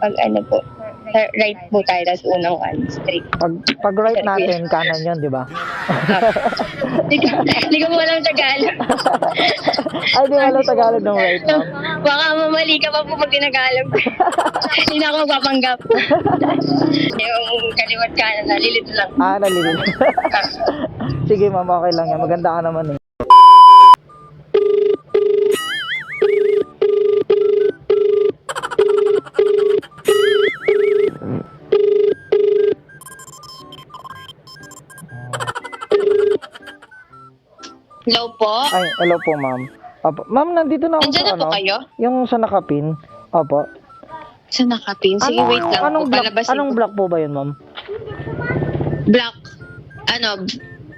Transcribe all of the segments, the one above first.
Pag ano po, right po tayo, tapos unang one, straight. Pag right natin, kanan yun, di ba? Hindi ko mo alam Tagalog. Ay, di alam Tagalog ng right, ma'am. Baka mamali ka pa po pag tinagalog. Hindi na ako magpapanggap. Yung kaliwat kanan, nalilito lang. Nalilito. Sige, ma'am, okay lang yan. Maganda ka naman eh. Hello po? Ay, hello po, ma'am. Opo. Ma'am, nandito na ako Nandiyan sa na po kayo? Yung sa nakapin. Opo. Sa nakapin? Sige, wait lang anong po. block, Palabasin anong ko. block po ba yun, ma'am? Block.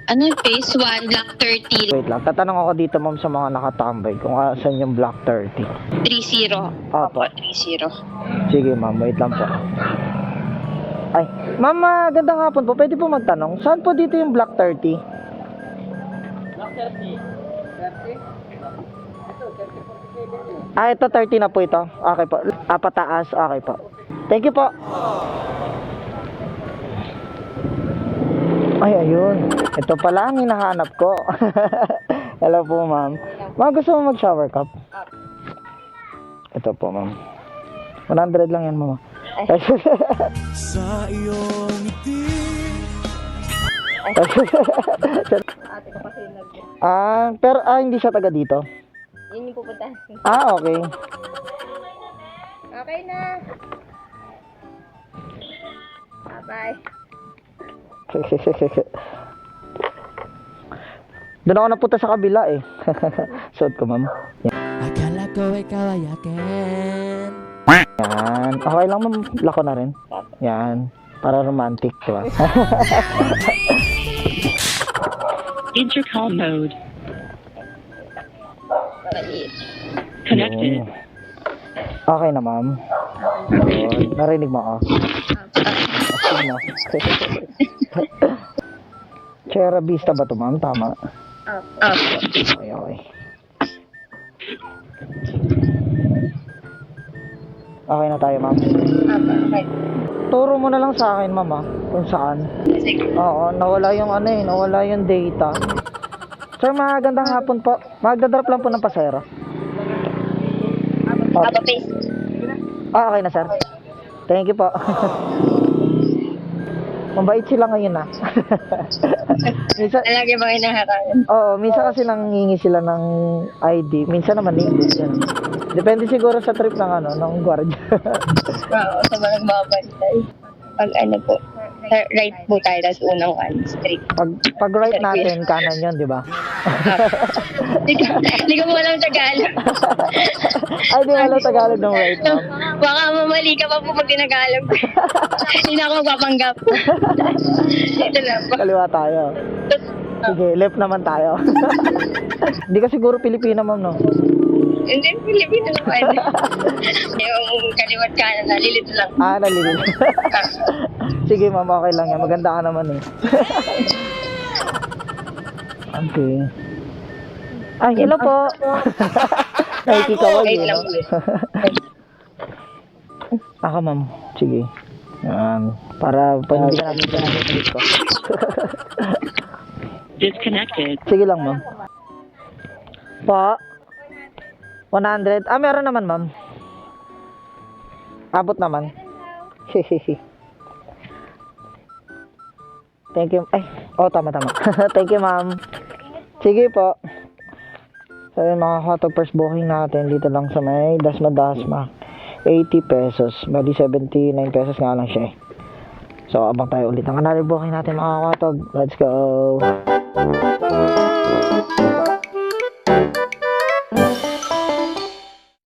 Ano phase 1, block 30. Wait lang. Tatanong ako dito, ma'am, sa mga nakatambay kung saan yung block 30. 30. Opo. 30. Sige, ma'am. Wait lang po. Ay, ma'am, magandang hapon po. Pwede po magtanong. Saan po dito yung block 30? Ito 30 na po ito. Okay po. Pataas. Okay po. Thank you po. Ay, ayun. Ito pala ang hinahanap ko. Hello po, ma'am. Ma'am, gusto mo mag-shower cup? Ito po, ma'am. 100 lang yan, ma'am. Sa iyong ngiti. Pero hindi siya taga dito. Yun yung pupuntahan. Okay. Okay na. Bye-bye. Doon ako napunta sa kabila eh. Suot ko, ma'am. Akala ko ikaw ay akin. Yan. Okay lang, ma'am. Lako na rin. Yan. Para romantic, diba? Intercom mode. Connected. Okay na, ma'am. Yun. Narinig mo ako. Sige mo. Sierra Vista ba ito, ma'am? Tama. Okay, okay. Okay na tayo, ma'am. Okay. Turo mo na lang sa akin, ma'am, kung saan. Oo, nawala yung nawala yung data. Sir, magandang hapon po. Magdadrop lang po ng pasero. Face. Okay na, sir. Thank you po. Mabait sila ngayon, minsan, Lagi bang inaharangan? minsan kasi nangingi sila ng ID. Minsan naman English. Yan. Depende siguro sa trip ng ng gwardiya. Oo, sa mga nagbabantay. Pag ano po, right po tayo, tapos unang one, straight. Pag right natin, kanan yun, di ba? Hindi ko mo alam Tagalog. Ay, di alam Tagalog ng right, ma'am. Baka mamali ka pa po pag tinagalog. Hindi na ako magpapanggap. Ito lang po. Kaliwa tayo. Sige, left naman tayo. Hindi ka siguro Pilipina, ma'am, no? Hindi, Pilipino naman. Yung kaliwat kanan, nalilito lang. Nalilito. Sige, ma'am, okay lang yan. Maganda ka naman eh. Okay. Ay, hello po. Nakikikawal Wait yun, lang no? po. Ako, ma'am. Sige. Yan. Para hindi ka natin dito. Disconnected. Sige lang, ma'am. Pa. 100. Meron naman, ma'am. Abot naman. Thank you. Tama. Thank you, ma'am. Sige po. So, yun, makakatog first booking natin dito lang sa may Dasma. 80 pesos. Bali, 79 pesos nga lang siya eh. So, abang tayo ulit. Ang another booking natin, makakatog. Let's go.